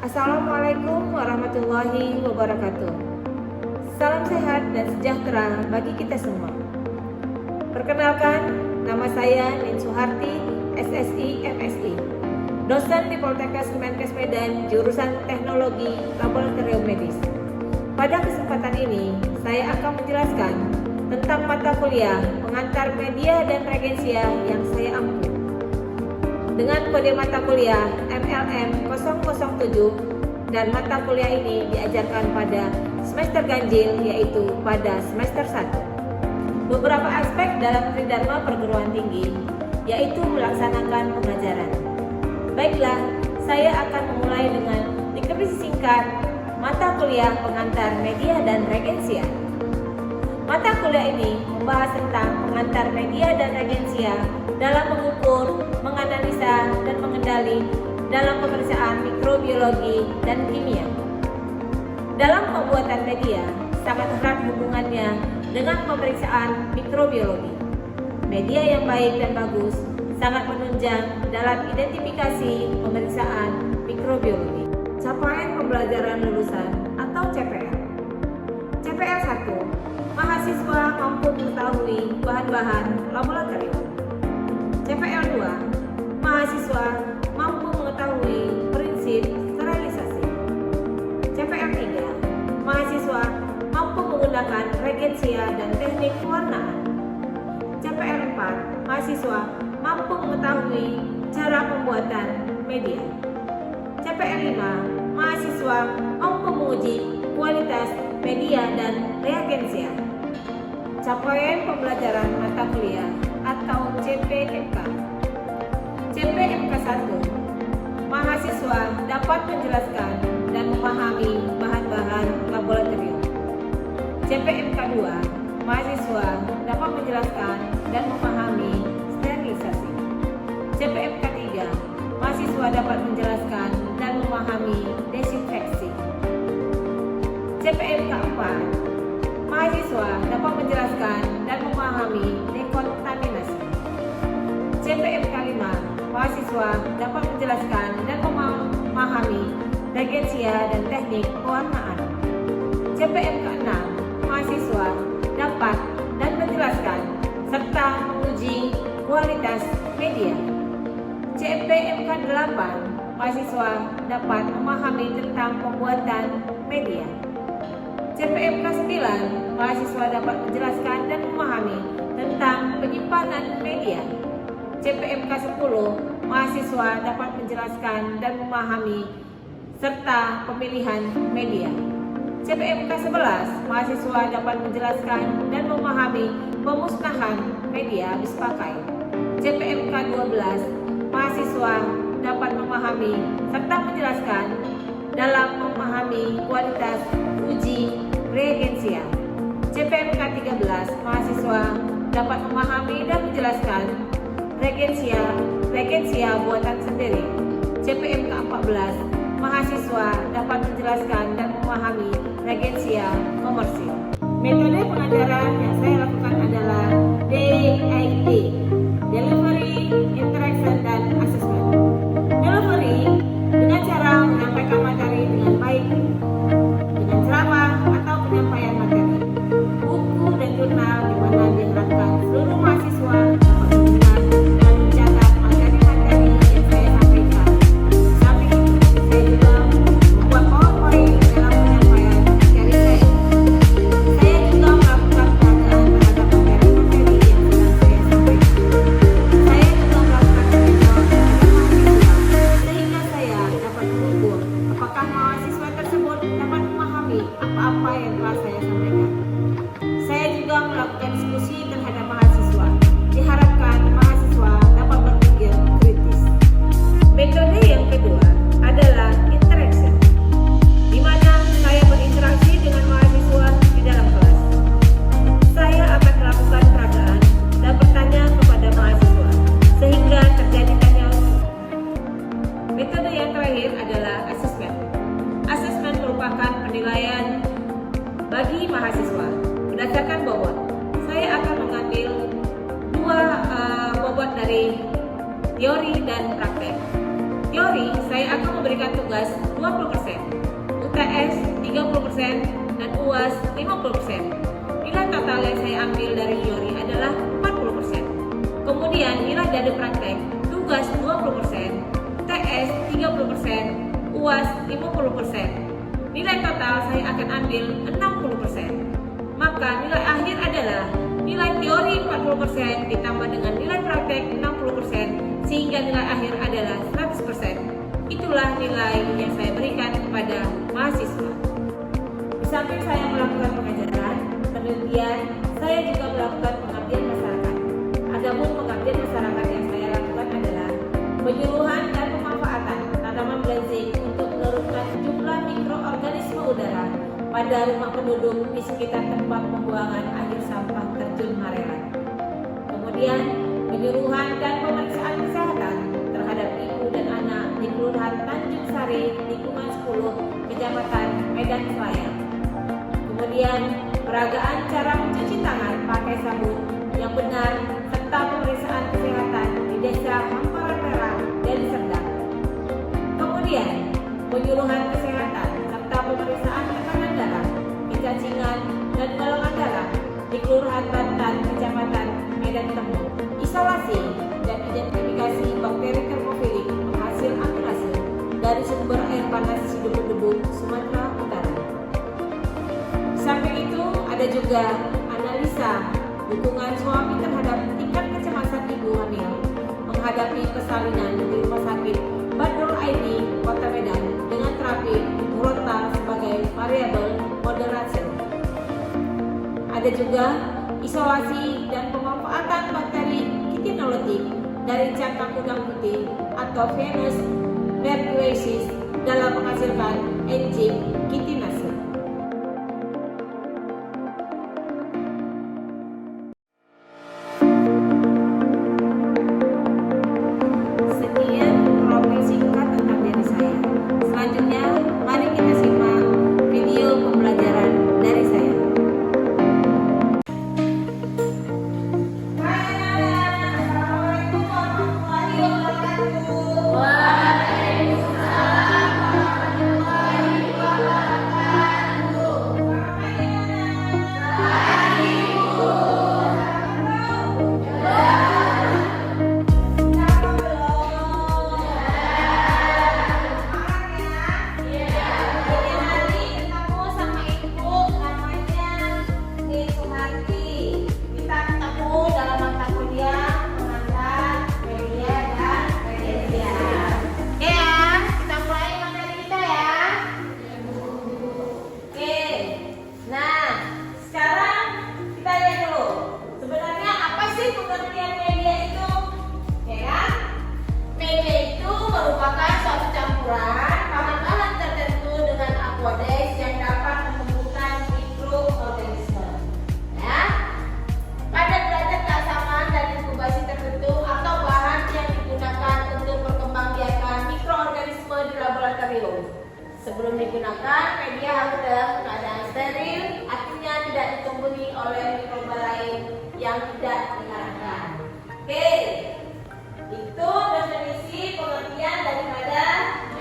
Assalamualaikum warahmatullahi wabarakatuh. Salam sehat dan sejahtera bagi kita semua. Perkenalkan, nama saya Nin Suharti, SSI MSI, dosen di Politeknik Kemenkes Medan, jurusan Teknologi Laboratorium Medis. Pada kesempatan ini, saya akan menjelaskan tentang mata kuliah pengantar media dan regensia yang saya ampu. Dengan kode mata kuliah MLM 007 dan mata kuliah ini diajarkan pada semester ganjil, yaitu pada semester 1. Beberapa aspek dalam tridharma perguruan tinggi yaitu melaksanakan pengajaran. Baiklah, saya akan memulai dengan deskripsi singkat mata kuliah pengantar media dan regensia. Mata kuliah ini membahas tentang pengantar media dan regensia dalam mengukur, menganalisa, dan mengendali dalam pemeriksaan mikrobiologi dan kimia. Dalam pembuatan media, sangat erat hubungannya dengan pemeriksaan mikrobiologi. Media yang baik dan bagus sangat menunjang dalam identifikasi pemeriksaan mikrobiologi. Capaian pembelajaran lulusan atau CPL. CPL 1, mahasiswa mampu mengetahui bahan-bahan laboratorium. CPL 2, mahasiswa mampu mengetahui prinsip sterilisasi. CPL 3, mahasiswa mampu menggunakan regensia dan teknik pewarnaan. CPL 4, mahasiswa mampu mengetahui cara pembuatan media. CPL 5, mahasiswa mampu menguji kualitas media dan reagensia. Capaian pembelajaran mata kuliah atau CPMK. CPMK 1, mahasiswa dapat menjelaskan dan memahami bahan-bahan laboratorium. CPMK 2, mahasiswa dapat menjelaskan dan memahami sterilisasi. CPMK 3, mahasiswa dapat menjelaskan dan memahami desinfeksi. CPMK 4, mahasiswa dapat menjelaskan dan memahami dekontaminasi. CPMK 5, mahasiswa dapat menjelaskan dan memahami regensia dan teknik pewarnaan. CPMK 6, mahasiswa dapat dan menjelaskan serta menguji kualitas media. CPMK 8, mahasiswa dapat memahami tentang pembuatan media. CPMK 9, mahasiswa dapat menjelaskan dan memahami tentang penyimpanan media. CPMK 10, mahasiswa dapat menjelaskan dan memahami serta pemilihan media. CPMK 11, mahasiswa dapat menjelaskan dan memahami pemusnahan media habis pakai. CPMK 12, mahasiswa dapat memahami serta menjelaskan dalam memahami kualitas uji reagensia. CPMK 13, mahasiswa dapat memahami dan menjelaskan reagensia buatan sendiri. CPMK 14, mahasiswa dapat menjelaskan dan memahami reagensia komersil. Metode pengajaran yang saya lakukan adalah DID, Delivery, Interaction, dan Assessment. Delivery dengan cara menyampaikan materi dengan baik, dengan ceramah atau penyampaian materi, buku dan jurnal di mana diharapkan seluruh mahasiswa dapat mendengar dan mencatat materi-materi yang saya sampaikan. Samping itu, saya juga membuat PowerPoint dalam penyampaian materi saya. Saya juga melakukan peragaan terhadap materi-materi yang sedang saya sampaikan. Saya juga melakukan screenshot terhadap mahasiswa sehingga saya dapat mengukur apakah mahasiswa tersebut dapat memahami apa-apa yang telah saya sampaikan. Saya juga melakukan diskusi terhadap mahasiswa. Diharapkan mahasiswa dapat berpikir kritis. Metode yang kedua adalah interaction, di mana saya berinteraksi dengan mahasiswa di dalam kelas. Saya akan melakukan peragaan dan bertanya kepada mahasiswa sehingga terjadi tanya. Metode yang terakhir adalah asesmen. Asesmen merupakan penilaian bagi mahasiswa berdasarkan bobot. Saya akan mengambil dua bobot dari teori dan praktek. teori saya akan memberikan tugas 20%, UTS 30%, dan UAS 50%. Nilai total yang saya ambil dari teori adalah 40%. Kemudian nilai dari praktek, tugas 20%, UTS 30%, UAS 50%. Nilai total saya akan ambil 60%. Maka nilai akhir adalah nilai teori 40% ditambah dengan nilai praktek 60%, sehingga nilai akhir adalah 100%. Itulah nilai yang saya berikan kepada mahasiswa. Di samping saya melakukan pengajaran, penelitian, saya juga melakukan pengabdian masyarakat. Adapun pengabdian masyarakat yang saya lakukan adalah penyuluhan dan pemanfaatan tanaman blendzing untuk menurunkan jumlah mikroorganisme udara pada rumah penduduk di sekitar tempat pembuangan akhir sampah terjun Marelan. Kemudian penyuluhan dan pemeriksaan kesehatan terhadap ibu dan anak di Kelurahan Tanjung Sari, lingkungan 10, Kecamatan Medan Selayar. Kemudian peragaan cara mencuci tangan pakai sabun yang benar serta pemeriksaan kesehatan di Desa Hamparan Merah, Deli Serdang. Kemudian penyuluhan kesehatan serta pemeriksaan tekanan darah, kecacingan, dan golongan darah di Kelurahan Bantan, Kecamatan Medan Temu. Isolasi dan identifikasi bakteri termofilik penghasil amilase dari sumber air panas Sidoarjo, Sumatera Utara. Di samping itu ada juga analisa dukungan suami terhadap tingkat kecemasan ibu hamil menghadapi persalinan di Rumah Sakit Badrul Aini, Kota Medan dengan terapi Murota sebagai variabel moderasi. Ada juga isolasi dan pemanfaatan bakteri kitinolotik dari cangkang udang putih atau Venus mercuriensis dalam menghasilkan enzim kitinase. Sekian profil singkat tentang diri saya. Selanjutnya, mari kita simak video pembelajaran dari saya. Sebelum digunakan, media harus dalam keadaan steril, artinya tidak ditumbuhi oleh mikroba lain yang tidak diharapkan. Oke, itu definisi pengertian daripada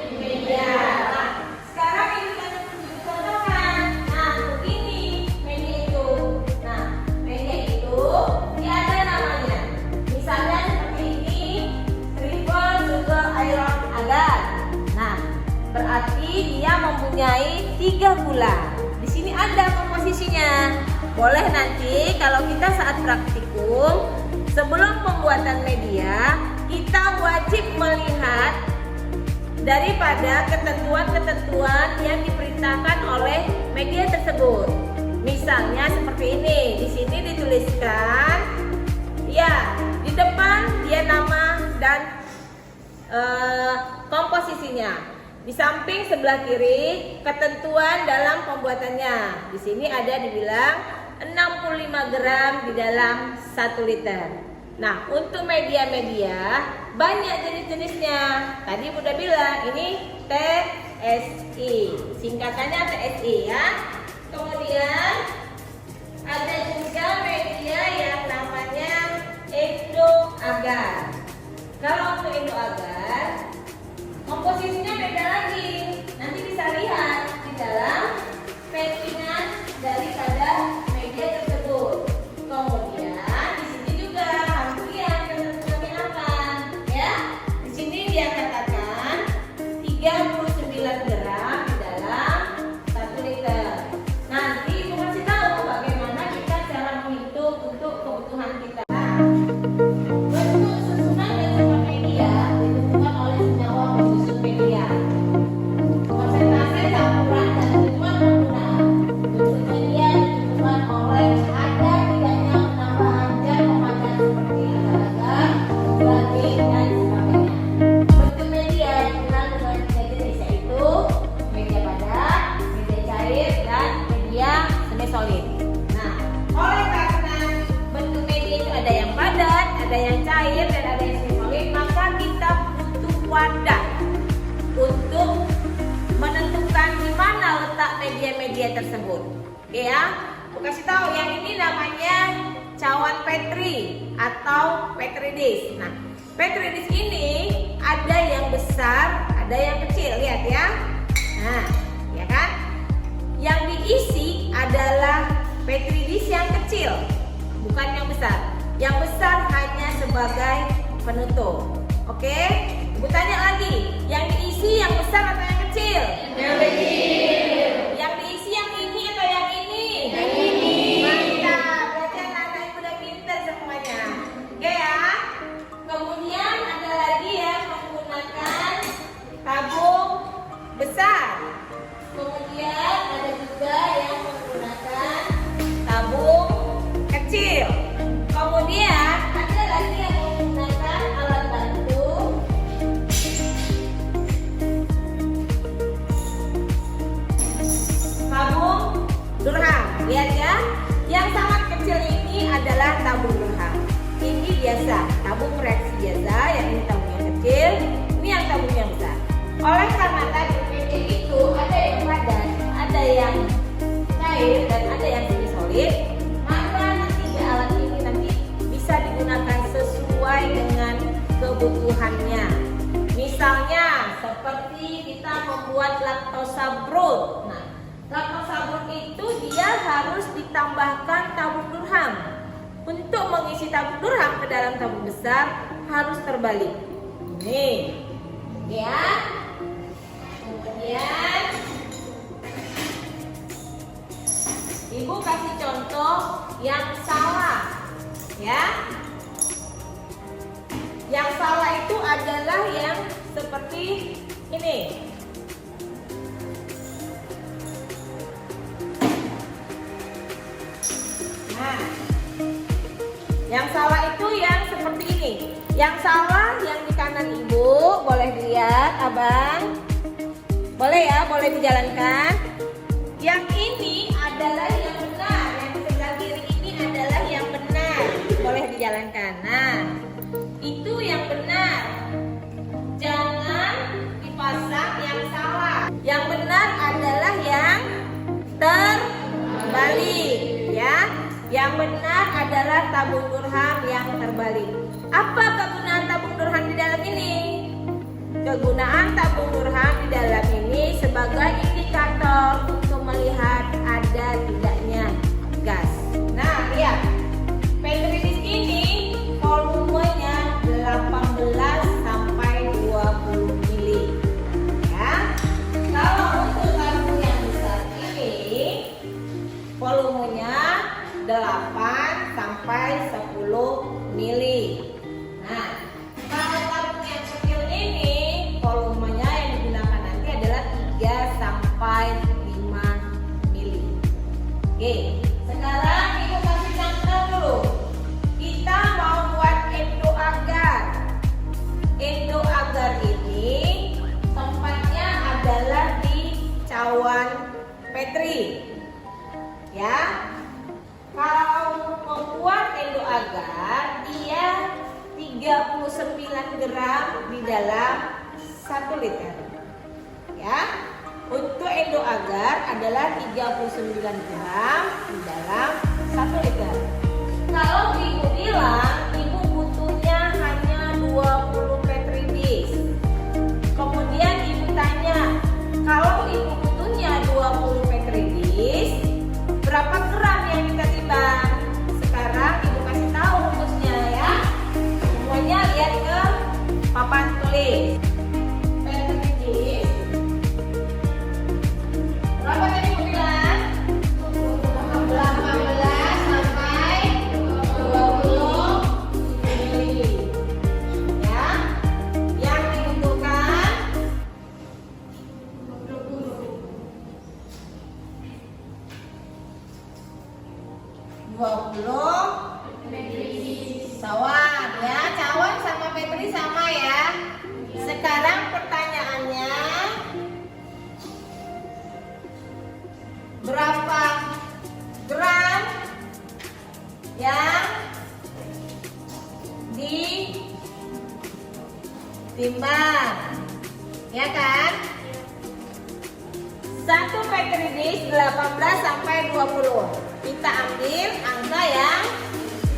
media. Nah, sekarang ini kita contohkan. Nah, begini media itu. Nah, media itu dia ada namanya. Misalnya seperti ini, triple sugar iron agar. Nah, berarti dia mempunyai 3 gula. Di sini ada komposisinya. Boleh nanti kalau kita saat praktikum, sebelum pembuatan media, kita wajib melihat daripada ketentuan-ketentuan yang diperintahkan oleh media tersebut. Misalnya seperti ini. Di sini dituliskan, ya, di depan dia nama dan komposisinya. Di samping sebelah kiri ketentuan dalam pembuatannya. Di sini ada dibilang 65 gram di dalam 1 liter. Nah, untuk media-media banyak jenis-jenisnya. Tadi udah bilang ini TSI. Singkatannya TSI ya. Kemudian ada juga media yang namanya endoagar. Kalau untuk endoagar Komposisinya beda lagi. Nanti bisa lihat di dalam packingan daripada media tersebut. Kemudian di sini juga harus lihat ketentuannya apa, ya. Di sini dia katakan 39 gram di dalam 1 liter. Nanti Ibu kasih tahu bagaimana kita cara menghitung untuk kebutuhan kita. Bentuk susunan dan jumlah media ditentukan oleh senyawa penyusun media. Persentase campuran dan tujuan penggunaan. Bentuk media ditentukan oleh ada tidaknya penambahan zat pemadat seperti agar-agar, gelatin, dan sebagainya. Bentuk media dikenal dengan 3 jenis, yaitu media padat, media cair, dan media semi solid. Nah, oleh karena bentuk media itu ada yang padat, ada yang cair, dan ada yang semi solid, maka kita butuh wadah untuk menentukan di mana letak media-media tersebut. Oke ya, aku kasih tahu yang ini namanya cawan Petri atau Petri dish. Nah, Petri dish ini ada yang besar, ada yang kecil, lihat ya. Nah, ya kan? Yang diisi adalah Petri dish yang kecil, bukan yang besar. Yang besar hanya sebagai penutup. Oke? Ibu tanya lagi, yang diisi yang besar atau yang kecil? Yang kecil. Yang diisi yang ini atau yang ini? Yang ini. Mantap, berarti anak-anak ibu udah pintar semuanya. Oke ya. Kemudian ada lagi yang menggunakan tabung besar. Kemudian ada juga yang menggunakan tabung kecil. Kemudian ada lagi yang menggunakan alat bantu. Tabung durham. Lihat ya. Yang sangat kecil ini adalah tabung durham. Ini biasa, tabung reaksi biasa, yang ini tabung yang kecil, ini yang tabung yang besar. Oleh karena tadi media itu ada yang padat, ada yang cair, dan ada yang semi solid, maka tiga alat ini nanti bisa digunakan sesuai dengan kebutuhannya. Misalnya seperti kita membuat laktosa broth. Nah, laktosa broth itu dia harus ditambahkan tabung durham. Untuk mengisi tabung durham ke dalam tabung besar harus terbalik. Nih, ya. Kemudian Ibu kasih contoh yang salah, ya. Yang salah itu adalah yang seperti ini. Nah, yang salah itu yang seperti ini. Yang salah yang di kanan Ibu, boleh dilihat, Abang. Boleh ya, boleh dijalankan. Yang ini adalah yang benar, yang di sebelah kiri ini adalah yang benar, boleh dijalankan. Nah, itu yang benar. Jangan dipasang yang salah. Yang benar adalah yang terbalik, ya. Yang benar adalah tabung durham yang terbalik. Apa kegunaan tabung durham di dalam ini? Kegunaan tabung durham di dalam ini sebagai indikator untuk melihat ada tidaknya gas. Nah, lihat. Petri dish ini volumenya 18 sampai 20 mili. Ya. Kalau untuk tabung yang besar ini volumenya 8 sampai 10 mili. Nah, kalau tabung yang kecil ini volumenya yang digunakan nanti adalah 3 sampai 5 mili. Oke, sekarang Ibu kasih contoh dulu. Kita mau buat endo agar. Endo agar ini tempatnya adalah di cawan Petri. Ya. Kalau membuat endo agar, dia 39 gram di dalam 1 liter. Ya. Untuk endo agar adalah 39 gram di dalam 1 liter. Kalau Ibu bilang Ibu butuhnya hanya 20 Petri dish. Kemudian berapa gram yang kita timbang. Sekarang ibu kasih tahu rumusnya ya. Semuanya lihat ke papan tulis. Petridis. Berapa tadi ibu bilang? 18 sampai 20 mili. Ya. Yang dibutuhkan 20 cawan ya, cawan sama petri sama ya. Sekarang pertanyaannya, berapa gram yang ditimbang? Ya kan? Satu petridis 18 sampai 20. Kita ambil angka yang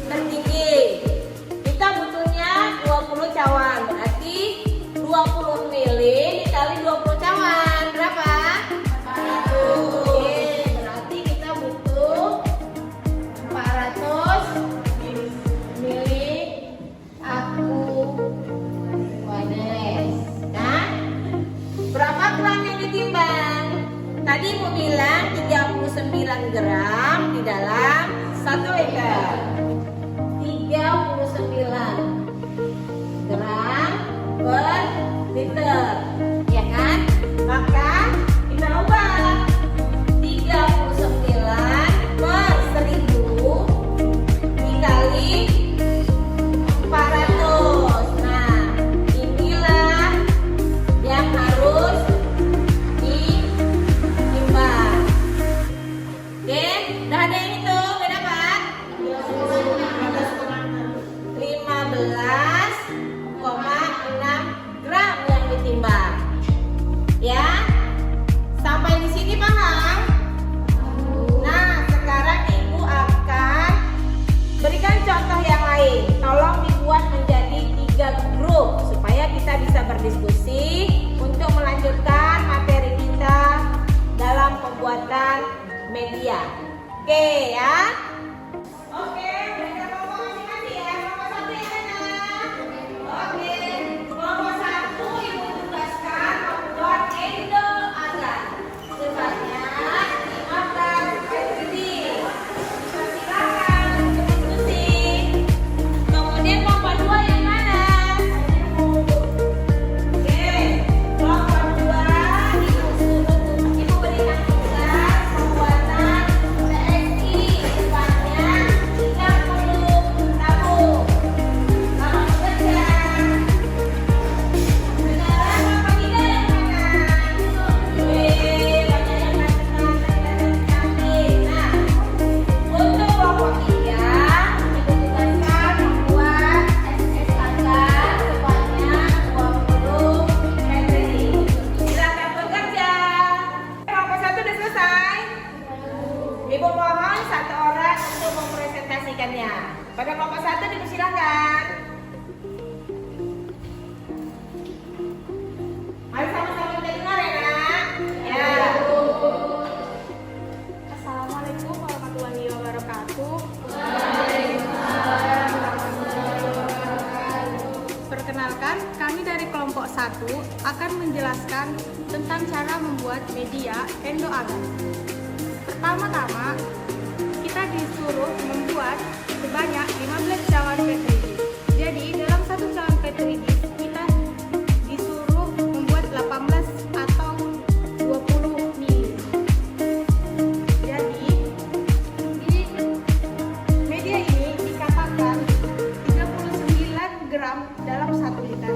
tertinggi. Kita butuhnya 20 cawan. Berarti 20 mili dikali 20 cawan. Berapa? 400. Oke, berarti kita butuh 400 mili aquanes. Kan? Berapa gram yang ditimbang? Tadi ibu bilang 39 gram di dalam 1 liter. 39 gram per liter, ya kan? Maka kita ubah 39 per 1000 dikali 400. Nah, inilah yang harus ditimbang. Oke, udah ada yang itu berapa? 15,6 gram yang ditimbang. Ya, sampai di sini paham? Nah, sekarang ibu akan berikan contoh yang lain. Tolong dibuat menjadi 3 grup supaya kita bisa berdiskusi untuk melanjutkan materi kita dalam pembuatan media. Oke ya. Oke, berikan kelompok masing-masing ya. Kelompok 1 ya anak. Oke, kelompok 1 ibu tugaskan membuat endoagram sebanyak 15 petridis. Silakan untuk diskusi. Kemudian kelompok 2 yang mana? Oke, kelompok 2 ibu berikan tugas pembuatan TXI sebanyak 30 tabung. Selamat bekerja. Sekarang kelompok 3 yang mana? Wih, banyak yang cantik. Nah, untuk kelompok 3 ibu tugaskan membuat SS agar sebanyak 20 petridis. Silakan bekerja. Kelompok 1 sudah selesai. Ibu mohon 1 orang untuk mempresentasikannya. Pada kelompok 1 dipersilakan. Mari sama-sama kita dengar ya nak. Ya. Assalamualaikum warahmatullahi wabarakatuh. Perkenalkan, kami dari kelompok 1 akan menjelaskan tentang cara membuat media endoagar. Pertama-tama, kita disuruh membuat sebanyak 15 cawan petridis. Jadi, dalam satu cawan petridis, kita disuruh membuat 18 atau 20 mili. Jadi, di media ini dikatakan 39 gram dalam 1 liter.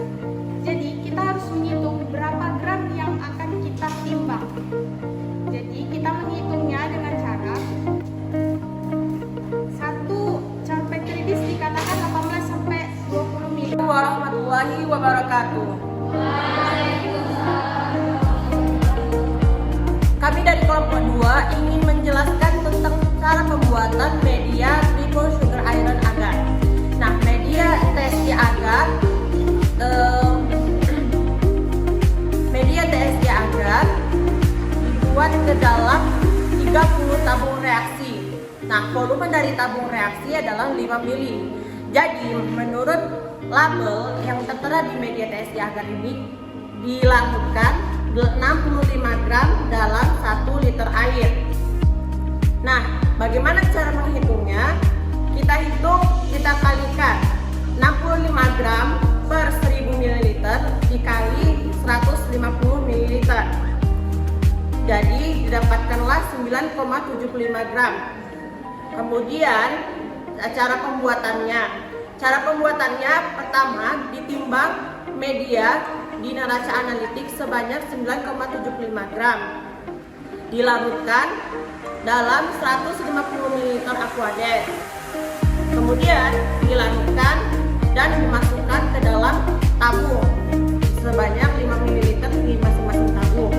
Jadi, kita harus menghitung berapa gram yang akan kita timbang. Jadi, kita menghitungnya dengan cara 1 cawan petridis dikatakan 18 sampai 20 mili. Warahmatullahi wabarakatuh. Kami dari kelompok 2 ingin menjelaskan tentang cara pembuatan media triple sugar iron agar. Nah, media TSI agar dibuat ke dalam 30 tabung reaksi. Nah, volume dari tabung reaksi adalah 5 mili. Jadi, menurut label yang tertera di media TSI agar ini dilarutkan 65 gram dalam 1 liter air. Nah, bagaimana cara menghitungnya? Kita hitung, kita kalikan 65 gram per 1000 ml dikali 150 ml. Jadi didapatkanlah 9,75 gram. Kemudian cara pembuatannya. Cara pembuatannya pertama ditimbang media di neraca analitik sebanyak 9,75 gram. Dilarutkan dalam 150 ml aquades. Kemudian dilarutkan dan dimasukkan ke dalam tabung sebanyak 5 ml di masing-masing tabung.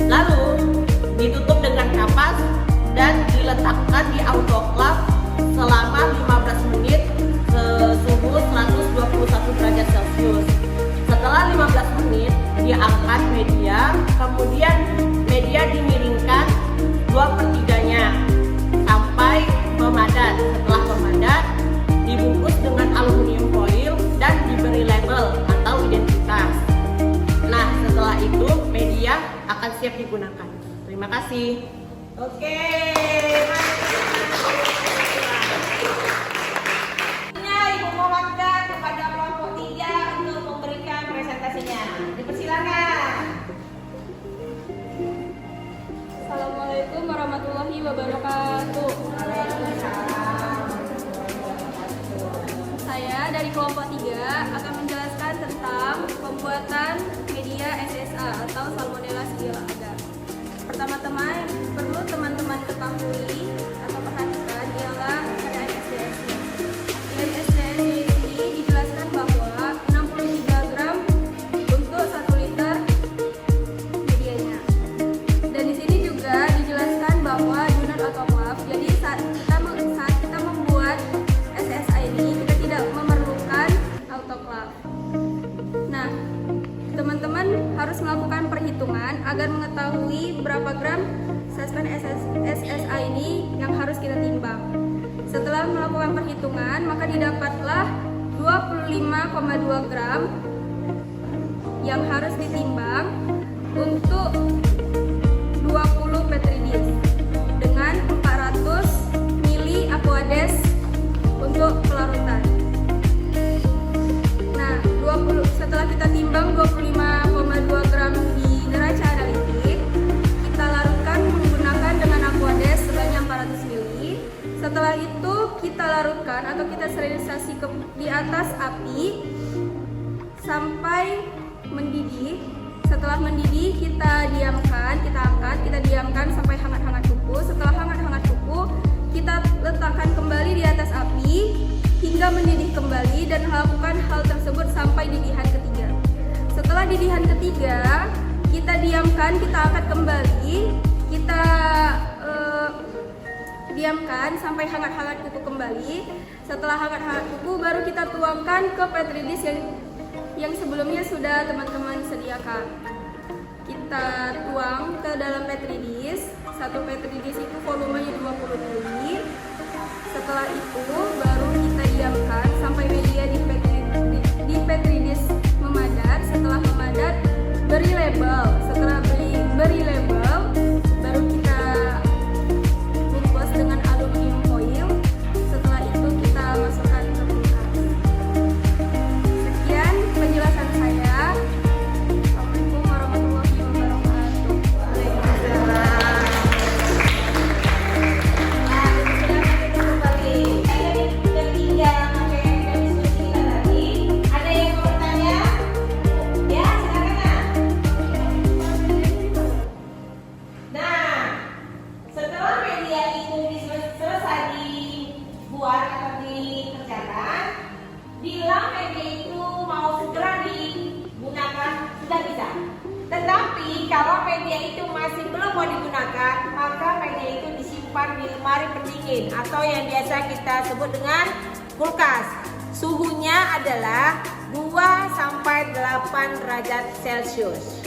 Lalu ditutup dengan kapas dan diletakkan di autoclave selama 15 menit suhu 121 derajat Celcius. Setelah 15 menit diangkat media, kemudian media dimiringkan 2/3-nya sampai memadat. Setelah memadat, dibungkus dengan aluminium foil dan diberi label atau identitas. Nah, setelah itu media akan siap digunakan. Terima kasih. Oke. Ibu mewakilkan kepada kelompok 3 untuk memberikan presentasinya. Dipersilakan. Assalamualaikum warahmatullahi wabarakatuh. Saya dari kelompok 3 akan menjelaskan tentang pembuatan media SSA atau Salmonella Shigella agar. Pertama-tama yang perlu teman-teman ketahui atau perhatikan ialah ada SDS-nya. Dari SDS ini dijelaskan bahwa 63 gram untuk 1 liter medianya. Dan di sini juga dijelaskan bahwa do not autoclave. Jadi saat kita membuat SSA ini kita tidak memerlukan autoclave. Nah, teman-teman harus melakukan perhitungan agar mengetahui berapa gram suspend SSA ini yang harus kita timbang. Setelah melakukan perhitungan, maka didapatlah 25,2 gram yang harus ditimbang untuk 20 petri dish dengan 400 mili aquades untuk pelarutan. Nah, setelah kita timbang 25,2 gram di neraca analitik, kita larutkan menggunakan dengan aquades sebanyak 400 mili. Setelah itu kita larutkan atau kita sterilisasi di atas api sampai mendidih. Setelah mendidih kita diamkan, kita angkat, kita diamkan sampai hangat-hangat kuku. Setelah hangat-hangat kuku, kita letakkan kembali di atas api hingga mendidih kembali dan lakukan hal tersebut sampai didihan ketiga. Setelah didihan ketiga, kita diamkan, kita angkat kembali, kita diamkan sampai hangat-hangat kuku kembali. Setelah hangat-hangat kuku, baru kita tuangkan ke petri dish yang sebelumnya sudah teman-teman sediakan. Kita tuang ke dalam petri dish. Satu petri dish itu volumenya 20 ml. Setelah itu baru kita diamkan sampai media di petri dish memadat. Setelah memadat, beri label. Setelah beri label, baru kita bungkus dengan aluminium foil. Setelah itu kita masukkan ke kulkas. Sekian penjelasan saya. Assalamualaikum warahmatullahi wabarakatuh. Bila media itu mau segera digunakan, sudah bisa. Tetapi kalau media itu masih belum mau digunakan, maka media itu disimpan di lemari pendingin atau yang biasa kita sebut dengan kulkas. Suhunya adalah 2 sampai 8 derajat Celcius.